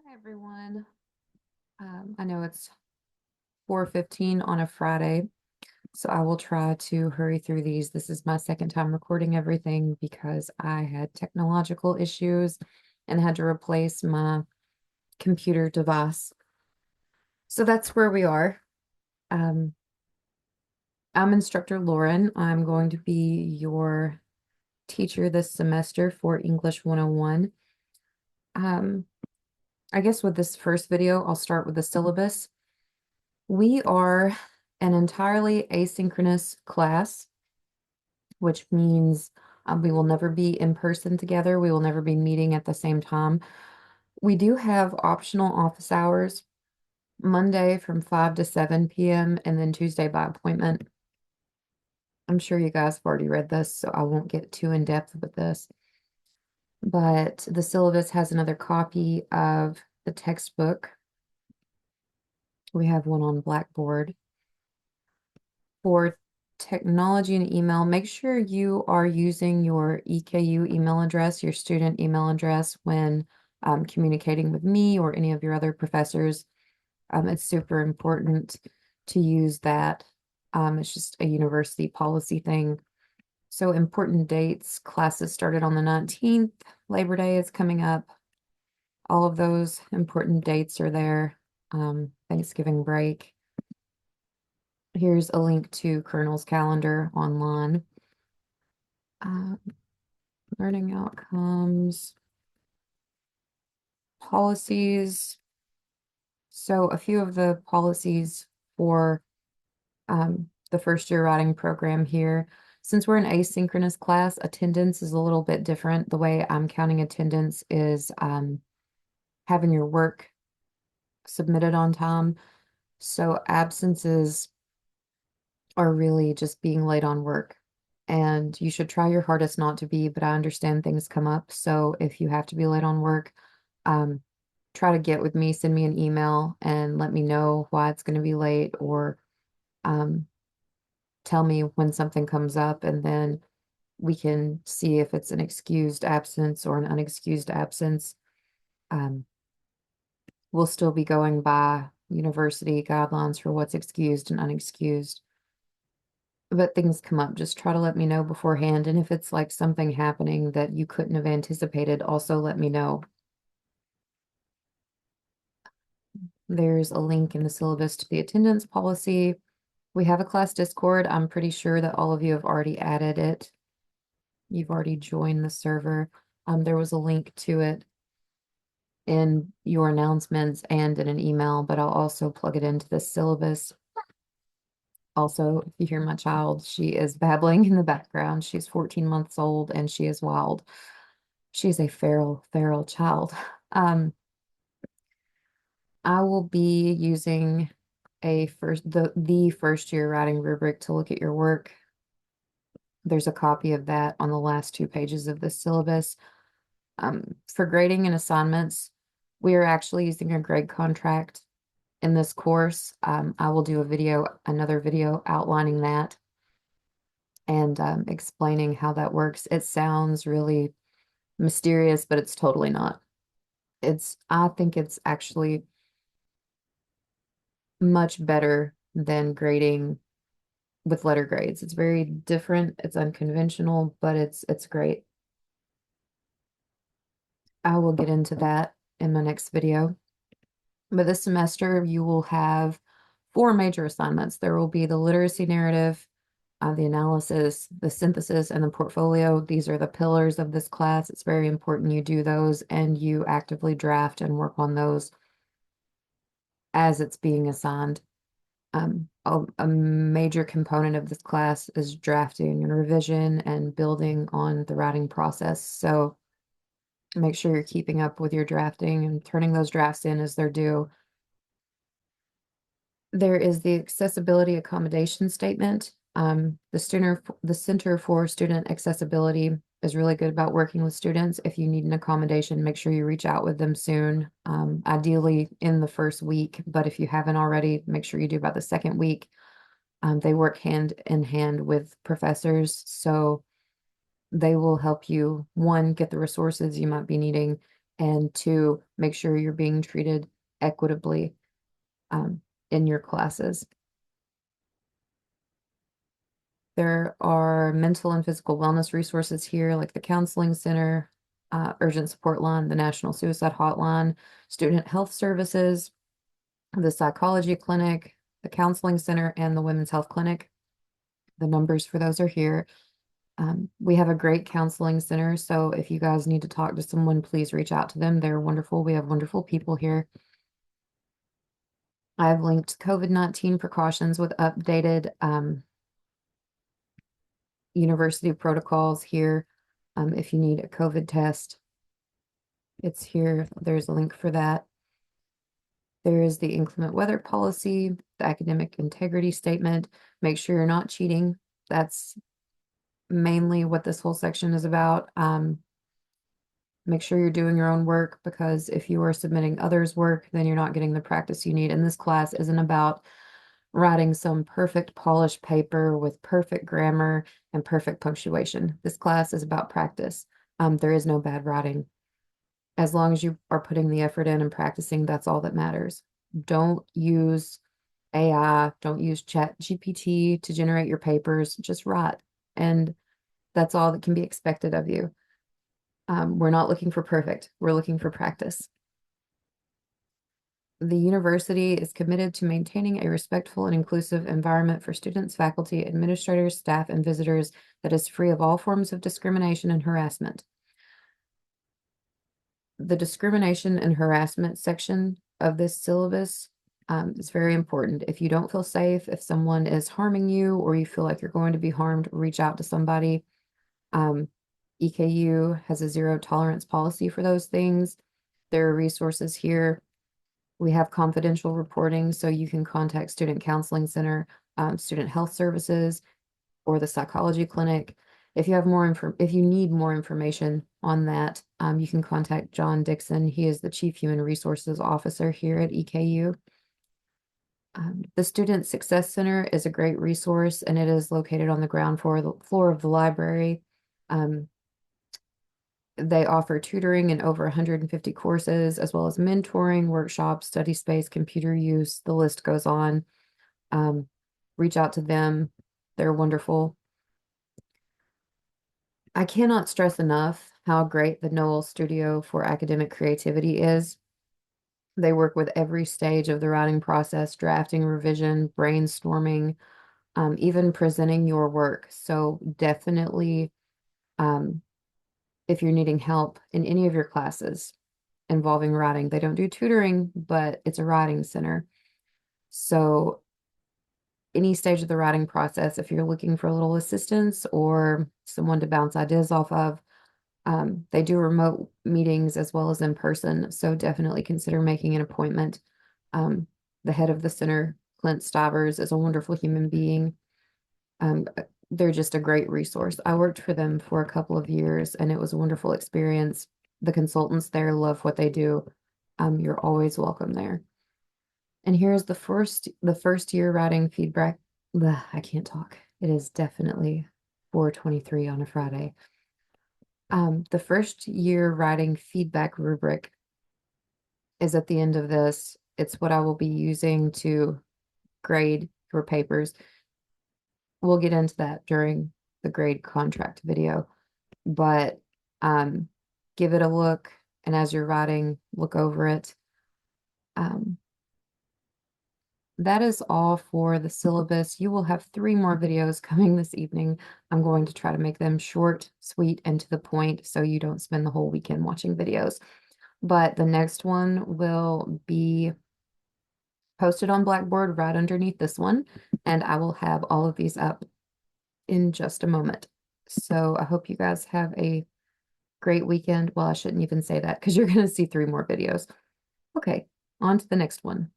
Hi everyone. I know it's 4:15 on a Friday, so I will try to hurry through these. This is my second time recording everything because I had technological issues and had to replace my computer device. So that's where we are. Um, I'm instructor Lauren. I'm going to be your teacher this semester for English 101. Um, I guess with this first video, I'll start with the syllabus. We are an entirely asynchronous class, which means we will never be in person together. We will never be meeting at the same time. We do have optional office hours, Monday from 5 to 7 p.m. and then Tuesday by appointment. I'm sure you guys have already read this, so I won't get too in depth with this. But the syllabus has another copy of the textbook. We have one on Blackboard. For technology and email, make sure you are using your EKU email address, your student email address when communicating with me or any of your other professors. It's super important to use that. It's just a university policy thing. So important dates, classes started on the 19th, Labor Day is coming up. All of those important dates are there. Thanksgiving break. Here's a link to Colonel's calendar online. Uh, Learning outcomes, policies. So a few of the policies for the first year writing program here. Since we're an asynchronous class, attendance is a little bit different. The way I'm counting attendance is having your work submitted on time. So absences are really just being late on work. And you should try your hardest not to be, but I understand things come up. So if you have to be late on work, um, try to get with me, send me an email and let me know why it's going to be late or um, tell me when something comes up and then we can see if it's an excused absence or an unexcused absence. Um, we'll still be going by university guidelines for what's excused and unexcused. But things come up, just try to let me know beforehand. And if it's like something happening that you couldn't have anticipated, also let me know. There's a link in the syllabus to the attendance policy. We have a class Discord. I'm pretty sure that all of you have already added it. You've already joined the server. There was a link to it in your announcements and in an email, but I'll also plug it into the syllabus. Also, if you hear my child, she is babbling in the background. She's 14 months old and she is wild. She's a feral child. I will be using the first year writing rubric to look at your work. There's a copy of that on the last 2 pages of the syllabus. For grading and assignments, we are actually using a grade contract in this course. I will do another video outlining that and explaining how that works. It sounds really mysterious, but it's totally not. I think it's actually much better than grading with letter grades. It's very different, it's unconventional, but it's great. I will get into that in my next video. But this semester you will have 4 major assignments. There will be the literacy narrative, the analysis, the synthesis, and the portfolio. These are the pillars of this class. It's very important you do those and you actively draft and work on those as it's being assigned. A major component of this class is drafting and revision and building on the writing process. So make sure you're keeping up with your drafting and turning those drafts in as they're due. There is the accessibility accommodation statement. The Center for Student Accessibility is really good about working with students. If you need an accommodation, make sure you reach out with them soon, ideally in the first week, but if you haven't already, make sure you do by the second week. They work hand in hand with professors, so they will help you, one, get the resources you might be needing, and to make sure you're being treated equitably in your classes. There are mental and physical wellness resources here, like the Counseling Center, Urgent Support Line, the National Suicide Hotline, Student Health Services, the Psychology Clinic, the Counseling Center, and the Women's Health Clinic. The numbers for those are here. We have a great counseling center, so if you guys need to talk to someone, please reach out to them. They're wonderful. We have wonderful people here. I've linked COVID-19 precautions with updated university protocols here. If you need a COVID test, it's here. There's a link for that. There is the inclement weather policy, the academic integrity statement. Make sure you're not cheating. That's mainly what this whole section is about. Make sure you're doing your own work, because if you are submitting others' work, then you're not getting the practice you need. And this class isn't about writing some perfect polished paper with perfect grammar and perfect punctuation. This class is about practice. There is no bad writing. As long as you are putting the effort in and practicing, that's all that matters. Don't use AI, don't use Chat GPT to generate your papers. Just write. And that's all that can be expected of you. We're not looking for perfect. We're looking for practice. The university is committed to maintaining a respectful and inclusive environment for students, faculty, administrators, staff, and visitors that is free of all forms of discrimination and harassment. The discrimination and harassment section of this syllabus is very important. If you don't feel safe, if someone is harming you, or you feel like you're going to be harmed, reach out to somebody. EKU has a zero tolerance policy for those things. There are resources here. We have confidential reporting, so you can contact Student Counseling Center, Student Health Services, or the Psychology Clinic. If you have if you need more information on that, you can contact John Dixon. He is the Chief Human Resources Officer here at EKU. The Student Success Center is a great resource, and it is located on the ground floor of the library. They offer tutoring in over 150 courses, as well as mentoring, workshops, study space, computer use. The list goes on. Reach out to them. They're wonderful. I cannot stress enough how great the Noel Studio for Academic Creativity is. They work with every stage of the writing process: drafting, revision, brainstorming, even presenting your work. So definitely, if you're needing help in any of your classes involving writing, they don't do tutoring, but it's a writing center. So any stage of the writing process, if you're looking for a little assistance or someone to bounce ideas off of, they do remote meetings as well as in person. So definitely consider making an appointment. The head of the center, Clint Stivers, is a wonderful human being. They're just a great resource. I worked for them for a couple of years, and it was a wonderful experience. The consultants there love what they do. You're always welcome there. And here's the first year writing feedback. I can't talk. It is definitely 4:23 on a Friday. The first year writing feedback rubric is at the end of this. It's what I will be using to grade your papers. We'll get into that during the grade contract video, but give it a look, and as you're writing, look over it. That is all for the syllabus. You will have 3 more videos coming this evening. I'm going to try to make them short, sweet, and to the point, so you don't spend the whole weekend watching videos. But the next one will be posted on Blackboard right underneath this one, and I will have all of these up in just a moment. So I hope you guys have a great weekend. Well, I shouldn't even say that, because you're going to see 3 more videos. Okay, on to the next one.